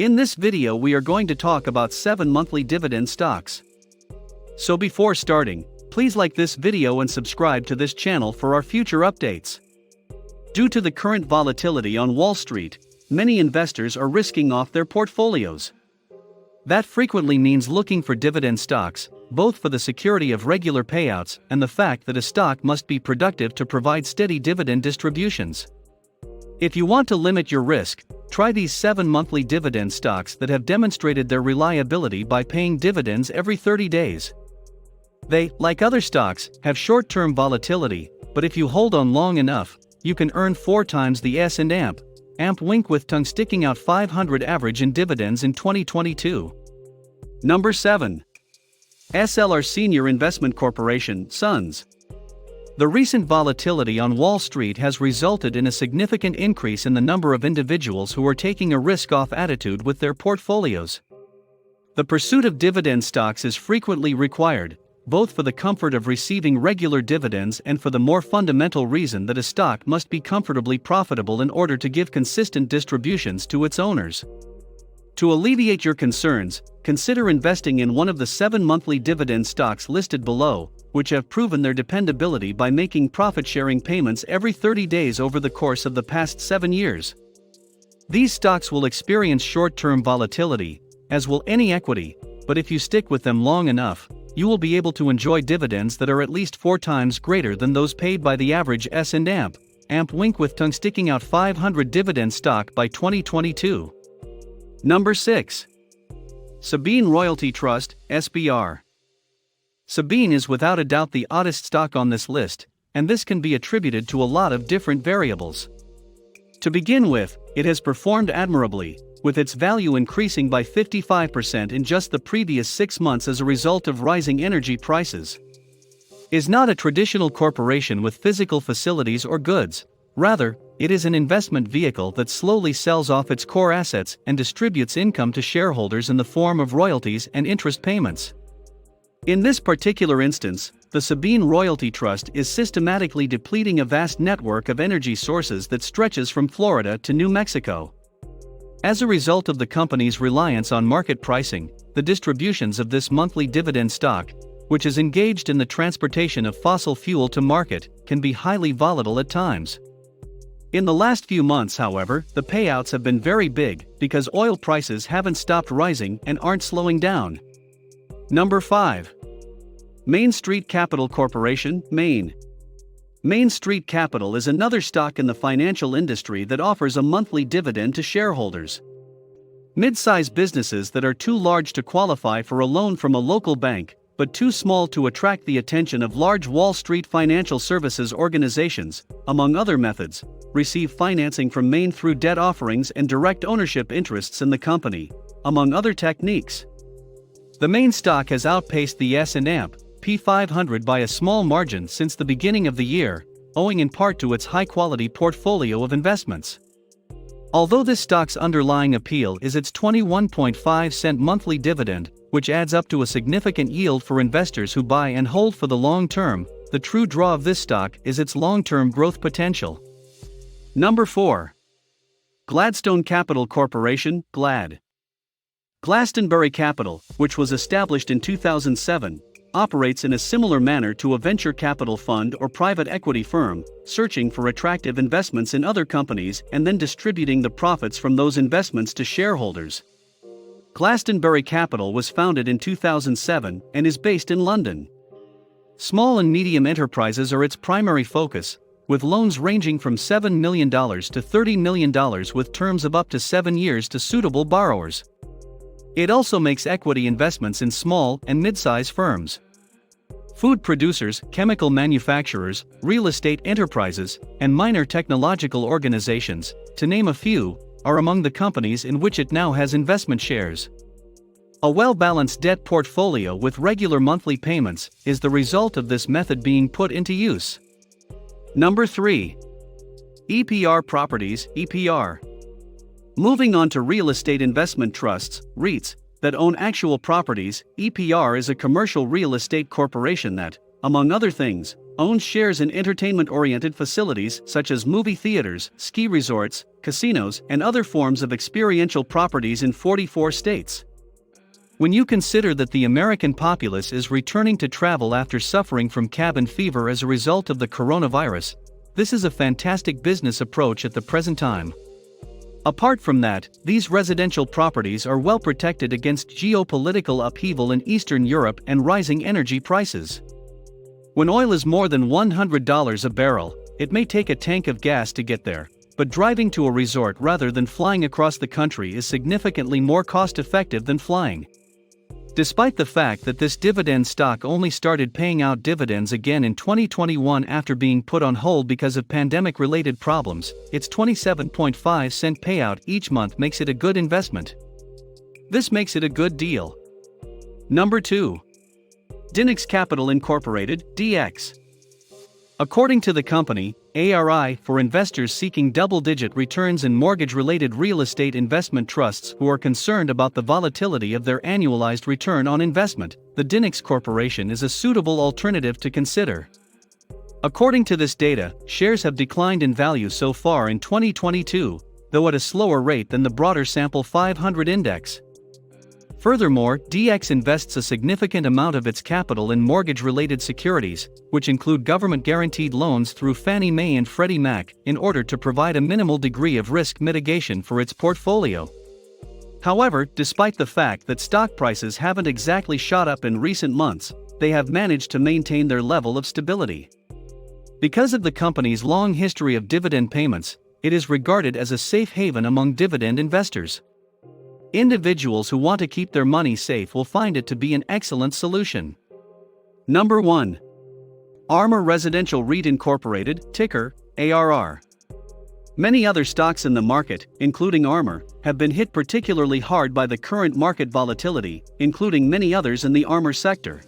In this video we are going to talk about 7 monthly dividend stocks. So before starting, please like this video and subscribe to this channel for our future updates. Due to the current volatility on Wall Street, many investors are risking off their portfolios. That frequently means looking for dividend stocks, both for the security of regular payouts and the fact that a stock must be productive to provide steady dividend distributions. If you want to limit your risk, try these 7 monthly dividend stocks that have demonstrated their reliability by paying dividends every 30 days. They, like other stocks, have short-term volatility, but if you hold on long enough, you can earn 4 times the S&Amp. Amp wink with tongue sticking out 500 average in dividends in 2022. Number 7. SLR Senior Investment Corporation, Sons. The recent volatility on Wall Street has resulted in a significant increase in the number of individuals who are taking a risk-off attitude with their portfolios. The pursuit of dividend stocks is frequently required, both for the comfort of receiving regular dividends and for the more fundamental reason that a stock must be comfortably profitable in order to give consistent distributions to its owners. To alleviate your concerns, consider investing in one of the 7 monthly dividend stocks listed below, which have proven their dependability by making profit-sharing payments every 30 days over the course of the past 7 years. These stocks will experience short-term volatility, as will any equity, but if you stick with them long enough, you will be able to enjoy dividends that are at least 4 times greater than those paid by the average S&Amp. Amp wink with tongue sticking out 500 dividend stock by 2022. Number 6. Sabine Royalty Trust, SBR. Sabine is without a doubt the oddest stock on this list, and this can be attributed to a lot of different variables. To begin with, it has performed admirably, with its value increasing by 55% in just the previous 6 months as a result of rising energy prices. Is not a traditional corporation with physical facilities or goods, rather, it is an investment vehicle that slowly sells off its core assets and distributes income to shareholders in the form of royalties and interest payments. In this particular instance, the Sabine Royalty Trust is systematically depleting a vast network of energy sources that stretches from Florida to New Mexico. As a result of the company's reliance on market pricing, the distributions of this monthly dividend stock, which is engaged in the transportation of fossil fuel to market, can be highly volatile at times. In the last few months, however, the payouts have been very big because oil prices haven't stopped rising and aren't slowing down. Number 5. Main Street Capital Corporation, Maine. Main Street Capital is another stock in the financial industry that offers a monthly dividend to shareholders. Mid-sized businesses that are too large to qualify for a loan from a local bank, but too small to attract the attention of large Wall Street financial services organizations, among other methods, receive financing from Maine through debt offerings and direct ownership interests in the company, among other techniques. The Maine stock has outpaced the S&Amp P500 by a small margin since the beginning of the year, owing in part to its high-quality portfolio of investments. Although this stock's underlying appeal is its 21.5-cent monthly dividend, which adds up to a significant yield for investors who buy and hold for the long term, the true draw of this stock is its long-term growth potential. Number 4. Gladstone Capital Corporation, GLAD. Glastonbury Capital, which was established in 2007, operates in a similar manner to a venture capital fund or private equity firm, searching for attractive investments in other companies and then distributing the profits from those investments to shareholders. Glastonbury Capital was founded in 2007 and is based in London. Small and medium enterprises are its primary focus, with loans ranging from $7 million to $30 million with terms of up to 7 years to suitable borrowers. It also makes equity investments in small and mid-size firms. Food producers, chemical manufacturers, real estate enterprises, and minor technological organizations, to name a few, are among the companies in which it now has investment shares. A well-balanced debt portfolio with regular monthly payments is the result of this method being put into use. Number 3. EPR Properties, EPR. Moving on to real estate investment trusts, REITs, that own actual properties, EPR is a commercial real estate corporation that, among other things, owns shares in entertainment-oriented facilities such as movie theaters, ski resorts, casinos, and other forms of experiential properties in 44 states. When you consider that the American populace is returning to travel after suffering from cabin fever as a result of the coronavirus, this is a fantastic business approach at the present time. Apart from that, these residential properties are well protected against geopolitical upheaval in Eastern Europe and rising energy prices. When oil is more than $100 a barrel, it may take a tank of gas to get there, but driving to a resort rather than flying across the country is significantly more cost-effective than flying. Despite the fact that this Dividend stock only started paying out dividends again in 2021 after being put on hold because of pandemic-related problems, its 27.5-cent payout each month makes it a good investment. This makes it a good deal. Number 2. Dinex Capital Incorporated, DX. According to the company, ARI, for investors seeking double-digit returns in mortgage-related real estate investment trusts who are concerned about the volatility of their annualized return on investment, the Dinex Corporation is a suitable alternative to consider. According to this data, shares have declined in value so far in 2022, though at a slower rate than the broader Sample 500 index. Furthermore, DX invests a significant amount of its capital in mortgage-related securities, which include government-guaranteed loans through Fannie Mae and Freddie Mac, in order to provide a minimal degree of risk mitigation for its portfolio. However, despite the fact that stock prices haven't exactly shot up in recent months, they have managed to maintain their level of stability. Because of the company's long history of dividend payments, it is regarded as a safe haven among dividend investors. Individuals who want to keep their money safe will find it to be an excellent solution. Number 1. ARMOR Residential REIT Incorporated, ticker ARR. Many other stocks in the market, including ARMOR, have been hit particularly hard by the current market volatility, including many others in the ARMOR sector.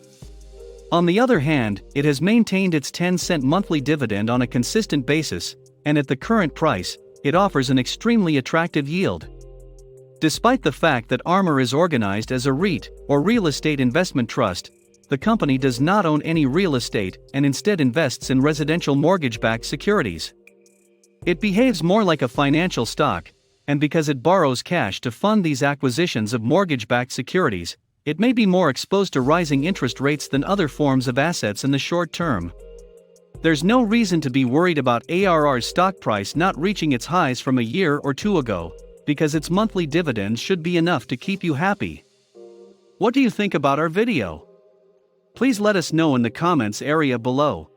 On the other hand, it has maintained its 10-cent monthly dividend on a consistent basis, and at the current price, it offers an extremely attractive yield. Despite the fact that ARMOR is organized as a REIT, or Real Estate Investment Trust, the company does not own any real estate and instead invests in residential mortgage-backed securities. It behaves more like a financial stock, and because it borrows cash to fund these acquisitions of mortgage-backed securities, it may be more exposed to rising interest rates than other forms of assets in the short term. There's no reason to be worried about ARR's stock price not reaching its highs from a year or two ago, because its monthly dividends should be enough to keep you happy. What do you think about our video? Please let us know in the comments area below.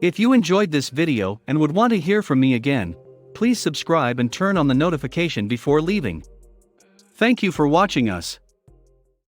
If you enjoyed this video and would want to hear from me again, please subscribe and turn on the notification before leaving. Thank you for watching us.